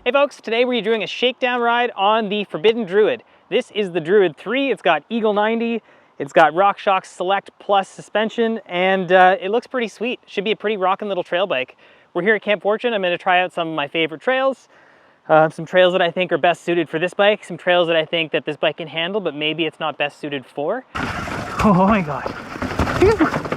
Hey folks, today we're doing a shakedown ride on the Forbidden Druid. This is the Druid 3, it's got Eagle 90, it's got RockShox Select Plus suspension, and it looks pretty sweet. Should be a pretty rockin' little trail bike. We're here at Camp Fortune. I'm gonna try out some of my favorite trails. Some trails that I think are best suited for this bike, some trails that I think that this bike can handle, but maybe it's not best suited for. Oh my God.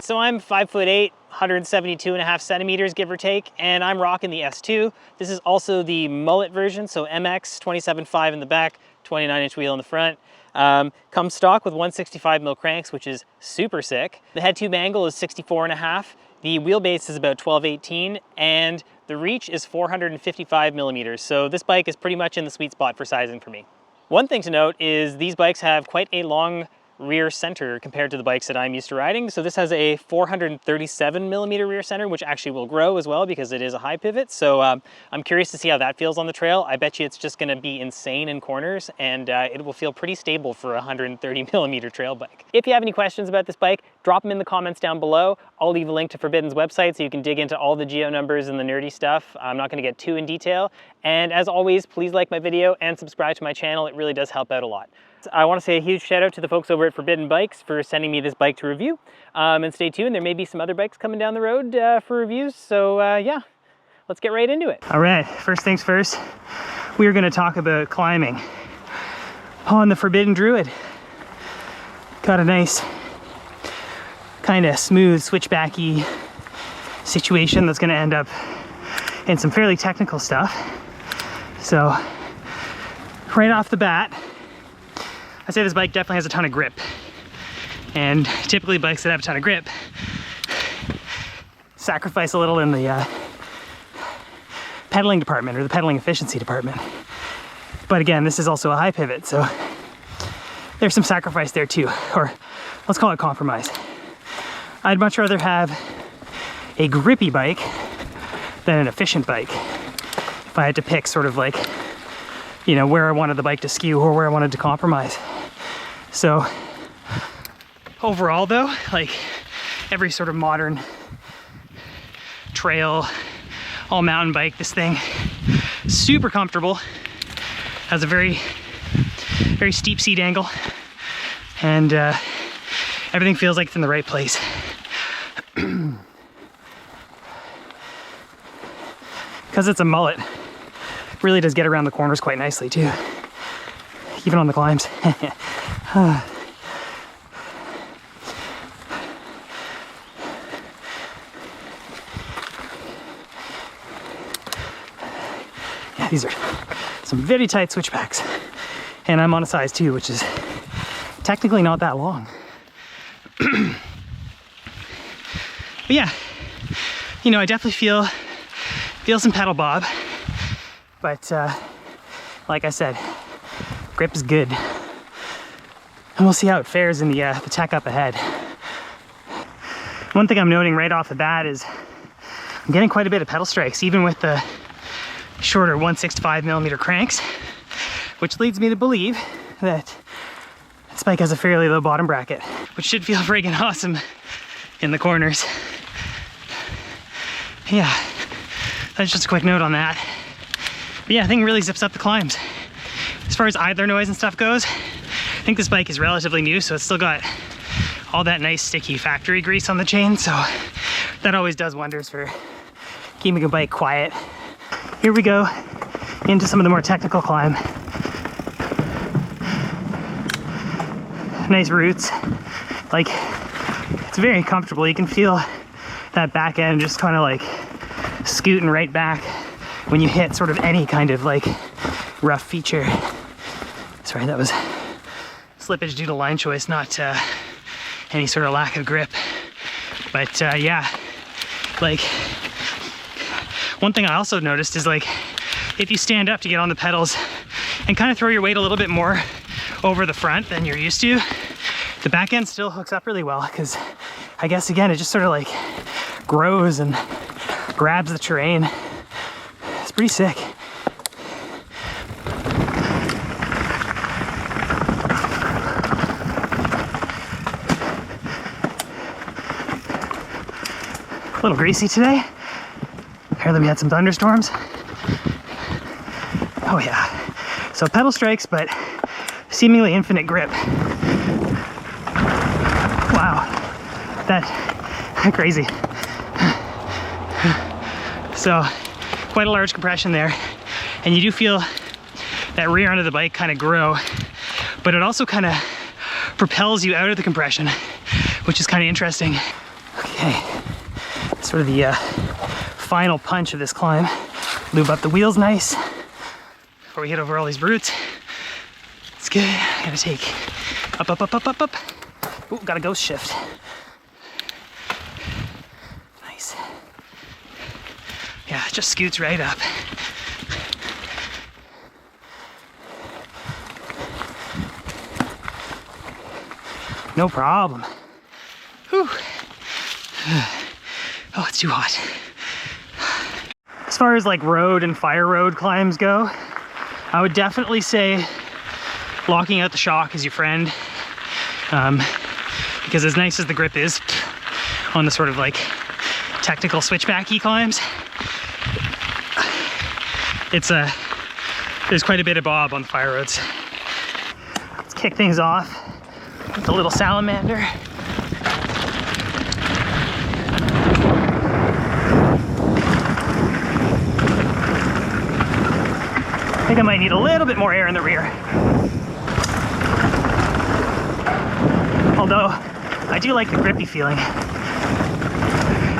So I'm 5'8", 172.5 centimeters, give or take, and I'm rocking the S2. This is also the mullet version, so MX, 27.5 in the back, 29-inch wheel in the front. Comes stock with 165mm cranks, which is super sick. The head tube angle is 64.5. The wheelbase is about 12/18, and the reach is 455mm. So this bike is pretty much in the sweet spot for sizing for me. One thing to note is these bikes have quite a long rear center compared to the bikes that I'm used to riding. So this has a 437mm rear center, which actually will grow as well because it is a high pivot. So I'm curious to see how that feels on the trail. I bet you it's just gonna be insane in corners, and it will feel pretty stable for a 130mm trail bike. If you have any questions about this bike, drop them in the comments down below. I'll leave a link to Forbidden's website so you can dig into all the geo numbers and the nerdy stuff. I'm not gonna get too in detail. And as always, please like my video and subscribe to my channel. It really does help out a lot. I want to say a huge shout out to the folks over at Forbidden Bikes for sending me this bike to review. And stay tuned, there may be some other bikes coming down the road for reviews. So yeah, let's get right into it. All right, first things first, we are going to talk about climbing on the Forbidden Druid. Got a nice kind of smooth switchbacky situation that's going to end up in some fairly technical stuff. So right off the bat, I say this bike definitely has a ton of grip, and typically bikes that have a ton of grip sacrifice a little in the pedaling department or the pedaling efficiency department. But again, this is also a high pivot, so there's some sacrifice there too, or let's call it compromise. I'd much rather have a grippy bike than an efficient bike if I had to pick sort of like, you know, where I wanted the bike to skew or where I wanted to compromise. So overall though, like every sort of modern trail, all mountain bike, this thing, super comfortable, has a very steep seat angle, and everything feels like it's in the right place. Because it's a mullet, really does get around the corners quite nicely too, even on the climbs. Yeah, these are some very tight switchbacks, and I'm on a size 2, which is technically not that long. But yeah, you know, I definitely feel some pedal bob. But like I said, grip is good, and we'll see how it fares in the tech up ahead. One thing I'm noting right off the bat is I'm getting quite a bit of pedal strikes, even with the shorter 165mm cranks, which leads me to believe that this bike has a fairly low bottom bracket, which should feel friggin' awesome in the corners. Yeah, that's just a quick note on that. But yeah, I think it really zips up the climbs. As far as idler noise and stuff goes, I think this bike is relatively new, so it's still got all that nice sticky factory grease on the chain, so that always does wonders for keeping a bike quiet. Here we go into some of the more technical climb. Nice roots, like it's very comfortable. You can feel that back end just kind of like scooting right back when you hit sort of any kind of like rough feature. Sorry, that was slippage due to line choice, not any sort of lack of grip. But yeah, like one thing I also noticed is like if you stand up to get on the pedals and kind of throw your weight a little bit more over the front than you're used to, the back end still hooks up really well, because I guess again it just sort of like grows and grabs the terrain. It's pretty sick. A little greasy today. Apparently we had some thunderstorms. Oh yeah. So pedal strikes, but seemingly infinite grip. Wow, that crazy. So quite a large compression there, and you do feel that rear end of the bike kind of grow, but it also kind of propels you out of the compression, which is kind of interesting. Okay, sort of the final punch of this climb. Lube up the wheels nice before we hit over all these roots. It's good. Gotta take up, up, up, up, up, up. Ooh, got a ghost shift. Nice. Yeah, it just scoots right up. No problem. Whew. Oh, it's too hot. As far as like road and fire road climbs go, I would definitely say locking out the shock is your friend. Because as nice as the grip is on the sort of like technical switchbacky climbs, there's quite a bit of bob on the fire roads. Let's kick things off with a little salamander. I think I might need a little bit more air in the rear. Although, I do like the grippy feeling.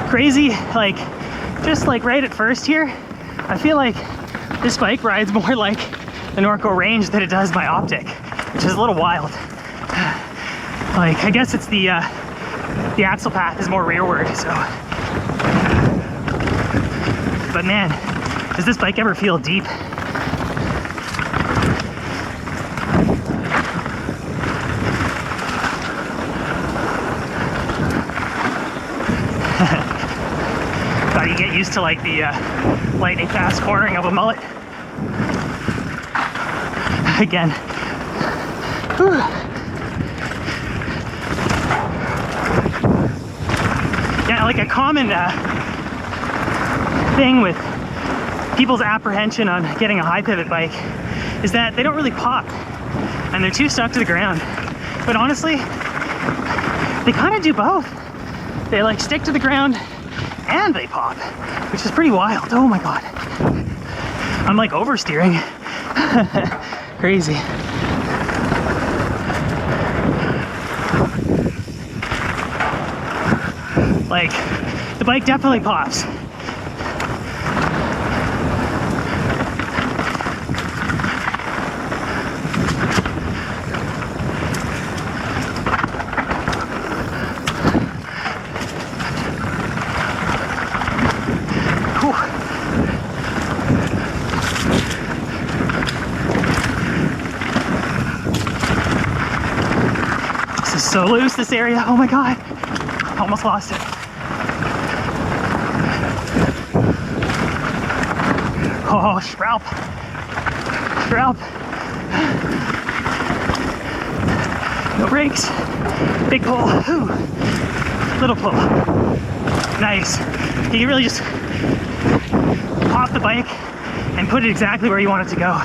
Crazy, like, just like right at first here, I feel like this bike rides more like the Norco Range than it does my Optic, which is a little wild. Like, I guess it's the axle path is more rearward, so. But man, does this bike ever feel deep? Gotta get used to like the lightning fast cornering of a mullet. Again. Whew. Yeah, like a common thing with people's apprehension on getting a high pivot bike is that they don't really pop and they're too stuck to the ground. But honestly, they kind of do both. They like stick to the ground and they pop, which is pretty wild. Oh my God. I'm like oversteering. Crazy. Like, the bike definitely pops. So loose, this area. Oh my God, almost lost it. Oh, Straup. No brakes. Big pull. Ooh. Little pull. Nice. You can really just pop the bike and put it exactly where you want it to go.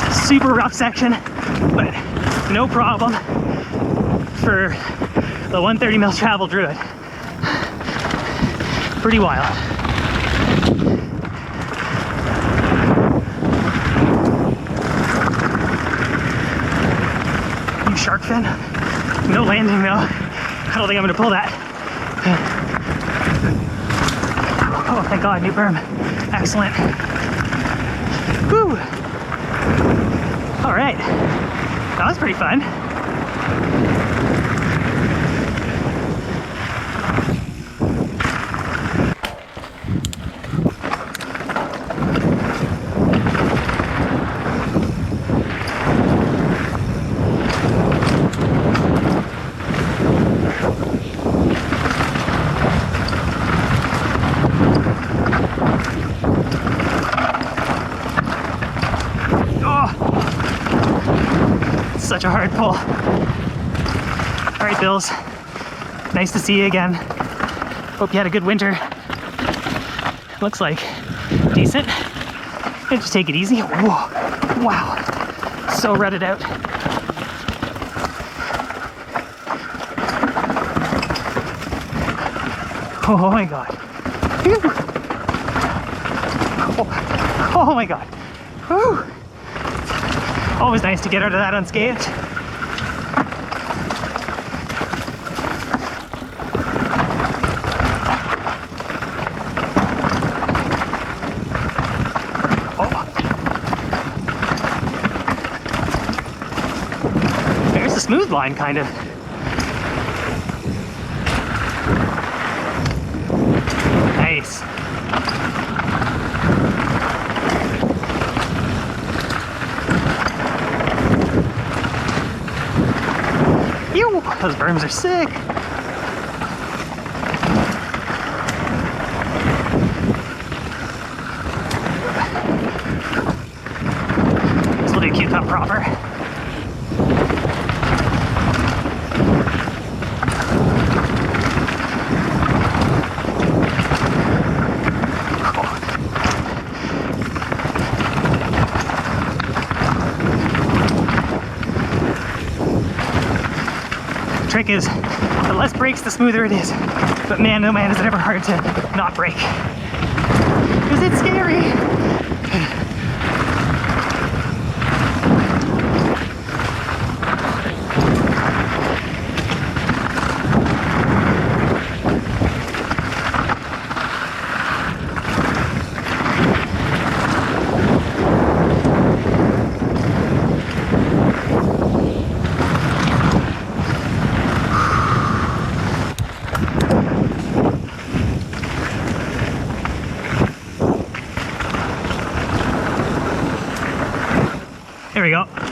It's a super rough section, but no problem for the 130 mil travel Druid. Pretty wild. New shark fin. No landing though. I don't think I'm gonna pull that. Oh, thank God, new berm. Excellent. Woo! All right, that was pretty fun. Such a hard pull. All right, Bills. Nice to see you again. Hope you had a good winter. Looks like decent. And just take it easy. Whoa, wow, so rutted out. Oh my God. Oh my God. Whew. Always nice to get out of that unscathed. There's a smooth line, kind of. Nice. Ew, those berms are sick. This will do Q-cup proper. Trick is, the less brakes, the smoother it is. But man, oh man, is it ever hard to not brake. Because it's scary. There we go.